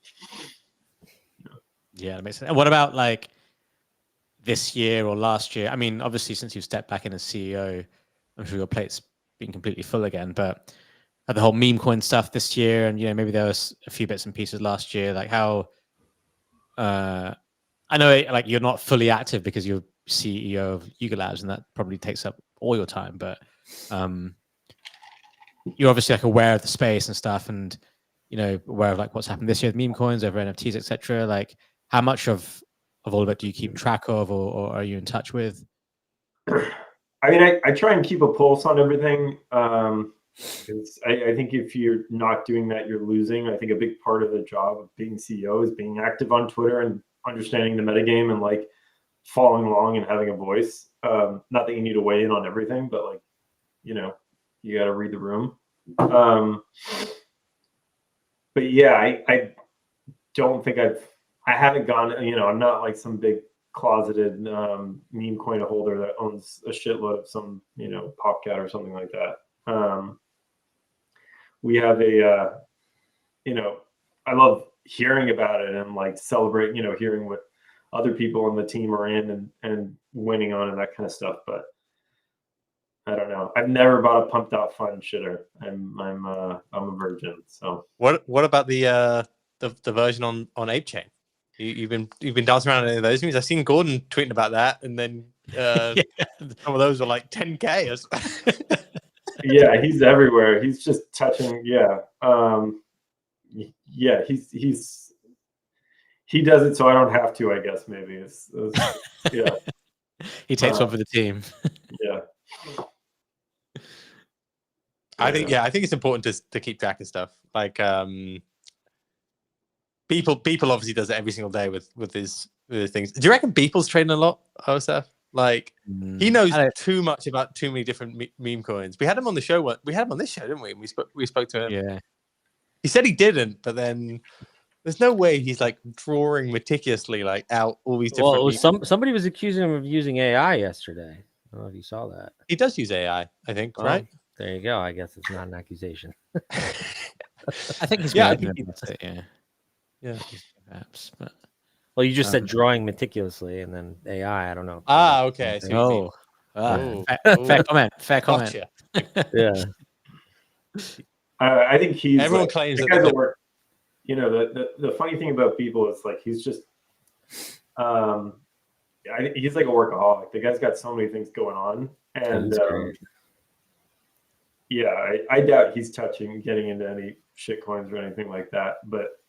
Yeah, that makes sense. And what about like this year or last year? I mean, obviously, since you've stepped back in as CEO, I'm sure your plate's been completely full again. But the whole meme coin stuff this year, and maybe there was a few bits and pieces last year. Like how, I know like you're not fully active because you're CEO of Yuga Labs, and that probably takes up all your time. But you're obviously like aware of the space and stuff, and aware of like what's happened this year with meme coins over NFTs, etc. Like how much of all of it do you keep track of, or are you in touch with? I mean, I try and keep a pulse on everything. I think if you're not doing that, you're losing. I think a big part of the job of being CEO is being active on Twitter and understanding the metagame and like following along and having a voice. Not that you need to weigh in on everything, but like, you got to read the room. But yeah, I don't think I haven't gone, I'm not like some big closeted meme coin holder that owns a shitload of some, Popcat or something like that. We have I love hearing about it and like celebrate, hearing what other people on the team are in and winning on and that kind of stuff. But I don't know. I've never bought a pumped out fun shitter. I'm a virgin. So what about the version on ApeChain? You've been dancing around any of those memes? I've seen Gordon tweeting about that, and then some of those are like 10K. Yeah, he's everywhere. He's just touching. Yeah, yeah. He does it so I don't have to. I guess maybe it's yeah. He takes one for the team. Yeah. I think it's important to keep track of stuff. Like People obviously does it every single day with his things. Do you reckon Beeple's trading a lot, OSF? Like he knows too much about too many different meme coins. We had him on the show. We had him on this show, didn't we? We spoke to him. Yeah. He said he didn't, but then there's no way he's like drawing meticulously like out all these different. Well, somebody was accusing him of using AI yesterday. I don't know if you saw that. He does use AI, I think, right? There you go. I guess it's not an accusation. I think he's yeah, yeah, perhaps. But well, you just said drawing meticulously, and then AI. I don't know. Okay. So fair comment. Gotcha. Yeah. I think he's. Everyone claims that. Guys work. The funny thing about people is like he's just. He's like a workaholic. The guy's got so many things going on, and I doubt he's getting into any shit coins or anything like that. But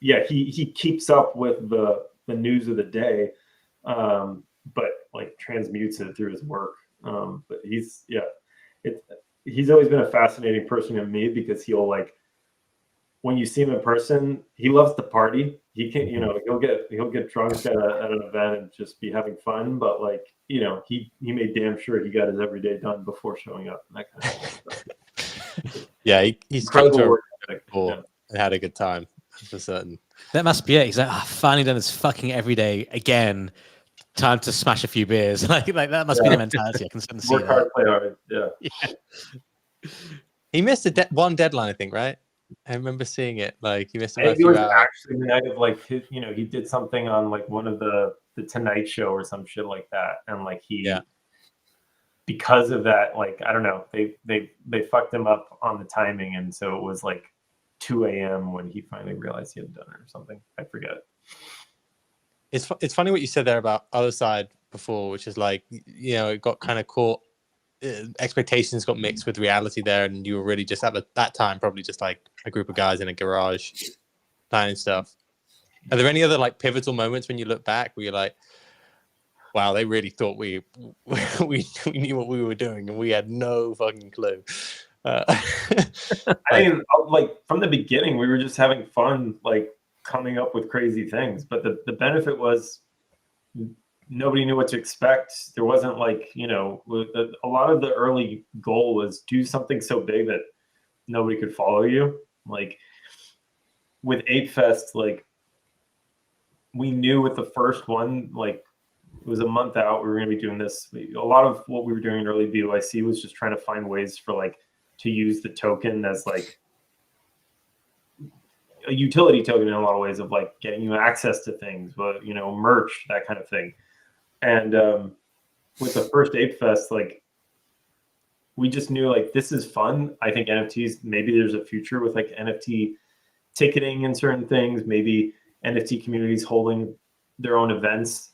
he keeps up with the news of the day, but like transmutes it through his work. But he's always been a fascinating person to me because he'll like when you see him in person, he loves to party. He can, he'll get drunk at an event and just be having fun. But like, he made damn sure he got his everyday done before showing up and that kind of stuff. Yeah, he spoke to her and had a good time for certain. That must be it. He's like, finally done this fucking everyday again. Time to smash a few beers. like that must be the mentality. I can see Work that. hard, play hard. Yeah. He missed one deadline, I think, right? I remember seeing it. Like he missed. It was actually the night of like he did something on like one of the Tonight Show or some shit like that, and like because of that, like I don't know, they fucked him up on the timing, and so it was like 2 a.m. when he finally realized he had done it or something. I forget. It's funny what you said there about other side before, which is like it got kind of caught. Expectations got mixed with reality there, and you were really just at that time probably just like a group of guys in a garage planning stuff. Are there any other like pivotal moments when you look back where you're like, wow, they really thought we knew what we were doing and we had no fucking clue? I mean, like from the beginning we were just having fun, like coming up with crazy things, but the benefit was nobody knew what to expect. There wasn't like, a lot of the early goal was do something so big that nobody could follow you. Like with ApeFest, like we knew with the first one, like it was a month out, we were going to be doing this. A lot of what we were doing in early BAYC was just trying to find ways for like to use the token as like a utility token in a lot of ways of like getting you access to things, but merch, that kind of thing. And with the first ApeFest, like we just knew like this is fun. I think NFTs, maybe there's a future with like NFT ticketing and certain things. Maybe NFT communities holding their own events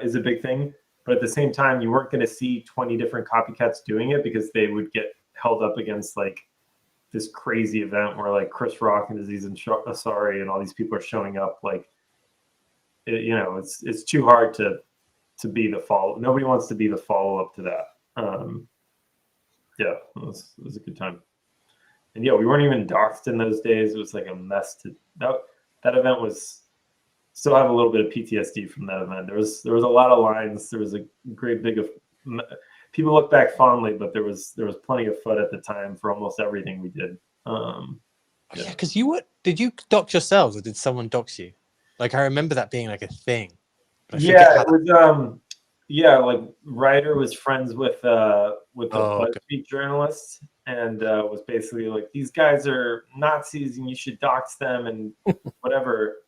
is a big thing. But at the same time, you weren't going to see 20 different copycats doing it because they would get held up against like this crazy event where like Chris Rock and Aziz Ansari and all these people are showing up. Like, it's too hard to be the follow. Nobody wants to be the follow up to that. It was a good time. And yeah, we weren't even doxed in those days. It was like a mess. That event was. Still have a little bit of PTSD from that event. There was a lot of lines. There was a great big of people look back fondly, but there was plenty of FUD at the time for almost everything we did. Yeah, because did you dox yourselves or did someone dox you? Like I remember that being like a thing. Yeah, it was. Like Ryder was friends with a BuzzFeed journalist, and was basically like, these guys are Nazis and you should dox them and whatever.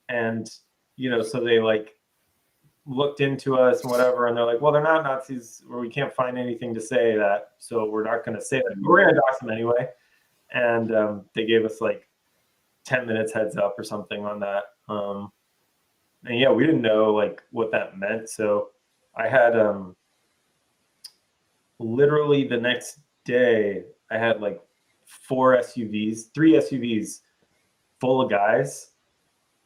And so they like looked into us and whatever, and they're like, well, they're not Nazis, or we can't find anything to say that, so we're not going to say that. But we're going to dox them anyway. And they gave us like 10 minutes heads up or something on that. And yeah, we didn't know like what that meant. So I had literally the next day, I had like 3 SUVs full of guys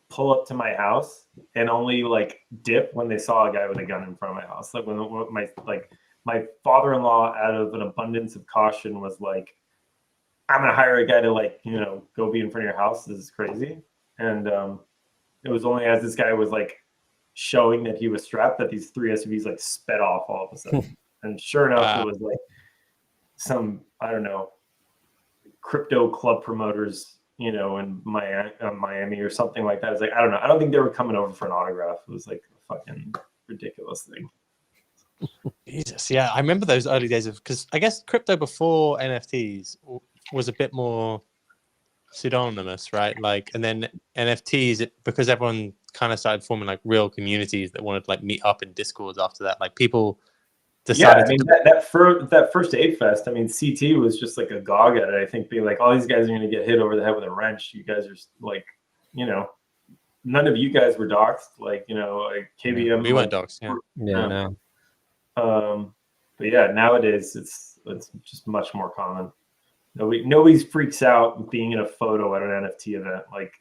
pull up to my house and only like dip when they saw a guy with a gun in front of my house. Like when my father-in-law, out of an abundance of caution, was like, I'm gonna hire a guy to like, go be in front of your house. This is crazy. And it was only as this guy was like showing that he was strapped that these 3 SUVs like sped off all of a sudden. And sure enough, it was like some, I don't know, crypto club promoters, in Miami or something like that. It's like, I don't know. I don't think they were coming over for an autograph. It was like a fucking ridiculous thing. Jesus, yeah, I remember those early days because I guess crypto before NFTs was a bit more pseudonymous, right? Like, and then NFTs, because everyone kind of started forming like real communities that wanted to like meet up in Discords after that. Like people decided. Yeah, I mean that first ApeFest, I mean CT was just like a gog at it. I think being like, all these guys are going to get hit over the head with a wrench. You guys are like, none of you guys were doxxed. Like, like KBM. We weren't doxxed. No. But yeah, nowadays it's just much more common. Nobody freaks out being in a photo at an NFT event. Like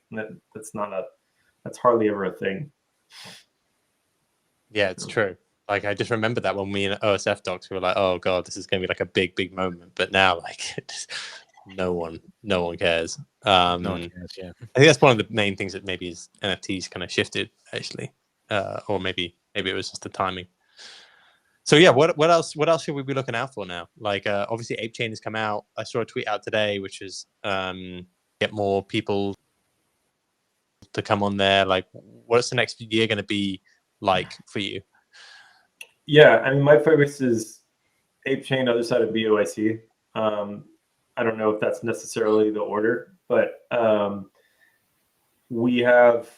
that's hardly ever a thing. Yeah, it's true. Like I just remember that when we in OSF docs, we were like, "Oh god, this is going to be like a big moment." But now, like, no one cares. No one cares, yeah. I think that's one of the main things that maybe is NFTs kind of shifted actually, or maybe it was just the timing. So yeah, what else should we be looking out for now? Like obviously ApeChain has come out. I saw a tweet out today, which is get more people to come on there. Like, what's the next year going to be like for you? Yeah, I mean, my focus is ApeChain, other side of BAYC. I don't know if that's necessarily the order, but we have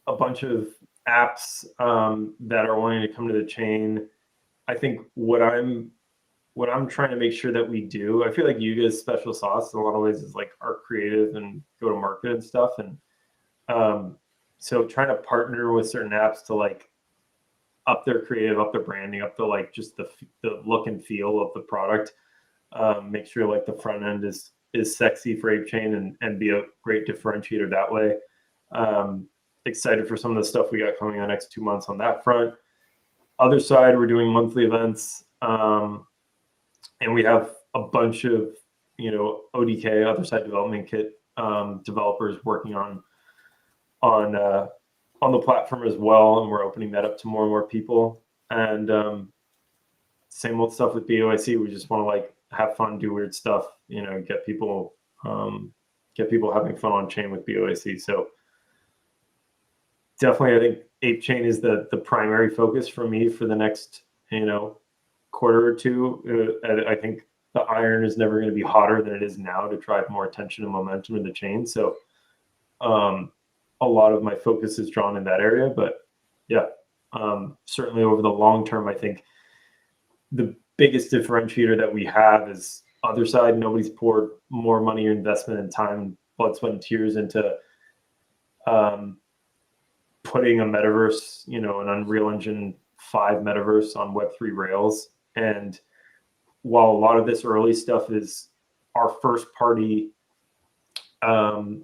a bunch of apps that are wanting to come to the chain. I think what I'm trying to make sure that we do, I feel like Yuga's special sauce in a lot of ways is like our creative and go to market and stuff. And so trying to partner with certain apps to like up their creative, up their branding, up the like just the look and feel of the product. Make sure like the front end is sexy for ApeChain and be a great differentiator that way. Excited for some of the stuff we got coming in the next 2 months on that front. Other side, we're doing monthly events, and we have a bunch of ODK, other side development kit developers working on the platform as well, and we're opening that up to more and more people. And same old stuff with BAYC. We just want to like have fun, do weird stuff, get people having fun on chain with BAYC. So definitely, I think ApeChain is the primary focus for me for the next quarter or two. I think the iron is never going to be hotter than it is now to drive more attention and momentum in the chain. So a lot of my focus is drawn in that area. But yeah, certainly over the long term, I think the biggest differentiator that we have is other side. Nobody's poured more money or investment and time, blood, sweat, and tears into putting a metaverse, an Unreal Engine 5 metaverse on Web3 rails. And while a lot of this early stuff is our first party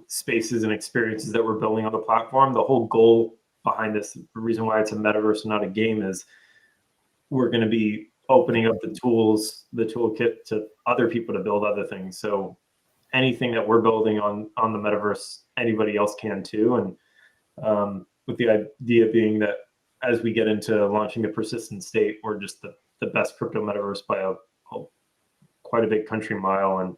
spaces and experiences that we're building on the platform, the whole goal behind this, the reason why it's a metaverse and not a game, is we're going to be opening up the toolkit to other people to build other things. So anything that we're building on the metaverse, anybody else can too. And with the idea being that as we get into launching the persistent state, we're just the best crypto metaverse by quite a big country mile. And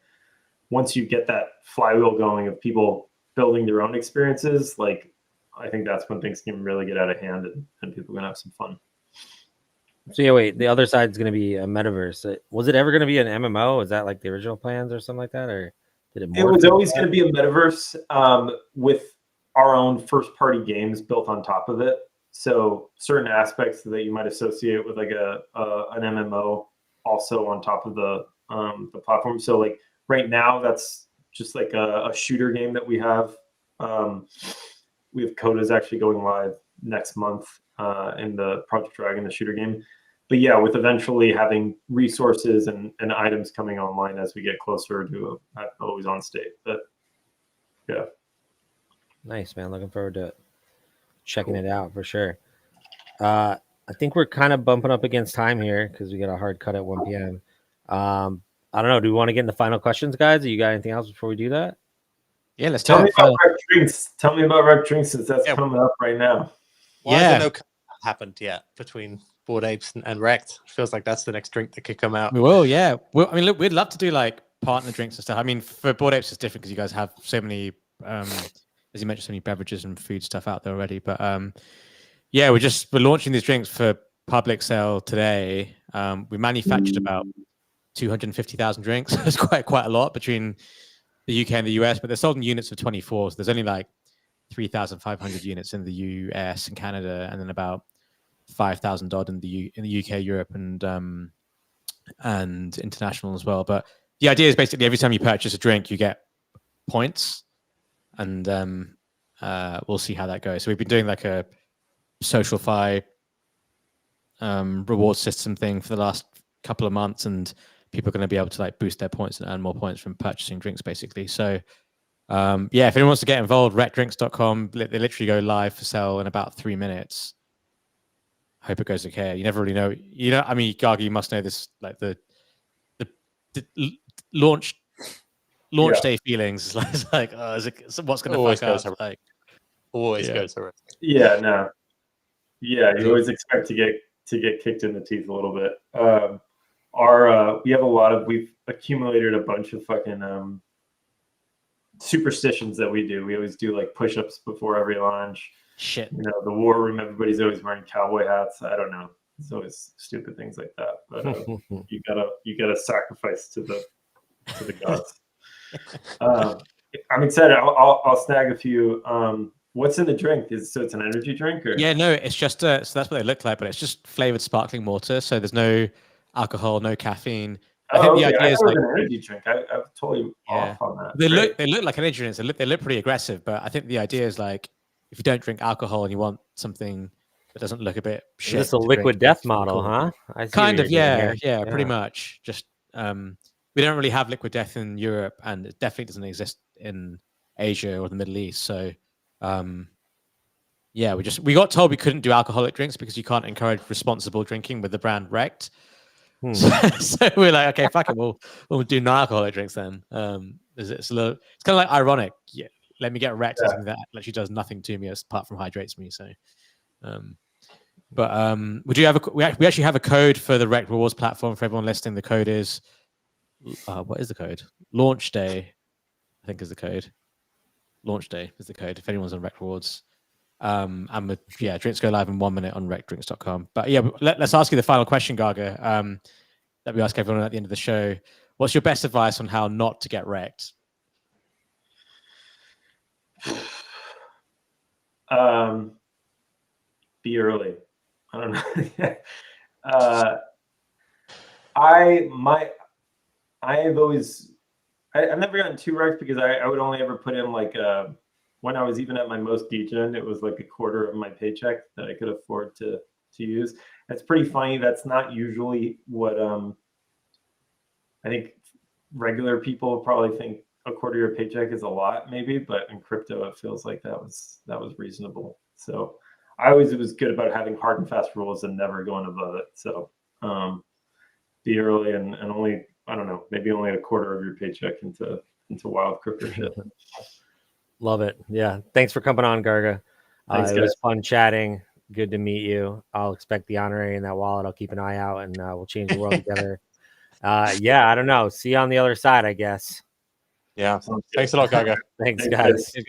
once you get that flywheel going of people building their own experiences, like I think that's when things can really get out of hand and people are gonna have some fun. So yeah, wait, the other side is going to be a metaverse. Was it ever going to be an MMO? Is that like the original plans or something like that, or did it? It was always going to be a metaverse with our own first-party games built on top of it. So certain aspects that you might associate with like an MMO also on top of the platform. So like right now, that's just like a shooter game that we have. We have Coda's actually going live next month in the Project Dragon, the shooter game. But yeah, with eventually having resources and items coming online as we get closer to always on state. But yeah. Nice, man. Looking forward to checking it out for sure. I think we're kind of bumping up against time here because we got a hard cut at 1 p.m. I don't know. Do we want to get into final questions, guys? Do you got anything else before we do that? Yeah, let's tell me about Rekt Drinks. Tell me about Rekt Drinks since that's coming up right now. Why has no happened yet between Bored Apes and Rekt? Feels like that's the next drink that could come out. We will, yeah. I mean, look, we'd love to do like partner drinks and stuff. I mean, for Bored Apes, it's different because you guys have so many, as you mentioned, so many beverages and food stuff out there already. But yeah, we're launching these drinks for public sale today. We manufactured about 250,000 drinks. It's quite a lot between the UK and the US, but they're sold in units of 24. So there's only like 3,500 units in the US and Canada, and then about 5,000 odd in the UK, Europe, and international as well. But the idea is basically every time you purchase a drink, you get points, and we'll see how that goes. So we've been doing like a SocialFi reward system thing for the last couple of months, and people are going to be able to like boost their points and earn more points from purchasing drinks, basically. So yeah, if anyone wants to get involved, rektdrinks.com. They literally go live for sale in about 3 minutes. Hope it goes okay. You never really know. I mean, Garga, you must know this. Like the launch launch day feelings. It's like, oh, what's going to Always fuck goes up? Like, Always Yeah. goes to risk. Yeah, no. Yeah, you Yeah. always expect to get kicked in the teeth a little bit. We've accumulated a bunch of fucking superstitions that we do. We always do like push-ups before every launch. shit. You know, the war room, everybody's always wearing cowboy hats. I don't know. It's always stupid things like that. But you gotta sacrifice to the gods. I'm excited. I'll snag a few. What's in the drink? So it's an energy drink, or Yeah, no, it's just so that's what they look like, but it's just flavored sparkling water. So there's no alcohol, no caffeine. I think the idea I is thought it like, was an energy drink. I'm totally Yeah. off on that. they Great. look like an energy drink. They look pretty aggressive, but I think the idea is like, if you don't drink alcohol and you want something that doesn't look a bit shit, This is a to liquid drink, death it's pretty model, cool. huh? I see Kind what of, you're doing yeah, here. pretty much. Just we don't really have liquid death in Europe, and it definitely doesn't exist in Asia or the Middle East. So, yeah, we got told we couldn't do alcoholic drinks because you can't encourage responsible drinking with the brand Rekt. So we're like, okay, fuck it, we'll do non-alcoholic drinks then. It's kind of like ironic. Yeah, let me get Rekt something that actually does nothing to me apart from hydrates me. So, would you have we actually have a code for the Rekt rewards platform for everyone listening. The code is what is the code? Launch day, I think is the code. Launch day is the code if anyone's on Rekt rewards. Drinks go live in 1 minute on rektdrinks.com. But yeah, let's ask you the final question, Garga, that we ask everyone at the end of the show. What's your best advice on how not to get wrecked? Be early. I don't know. I've never gotten too wrecked because I would only ever put in like when I was even at my most degen, it was like a quarter of my paycheck that I could afford to use. That's pretty funny. That's not usually what I think regular people probably think a quarter of your paycheck is a lot, maybe, but in crypto it feels like that was reasonable. So I always was good about having hard and fast rules and never going above it. So be early and only, I don't know, maybe only a quarter of your paycheck into wild crypto shit. Love it. Yeah. Thanks for coming on, Garga. Thanks, it was fun chatting. Good to meet you. I'll expect the honorary in that wallet. I'll keep an eye out, and we'll change the world together. I don't know. See you on the other side, I guess. Yeah. Thanks a lot, Garga. Thanks, guys. Guys.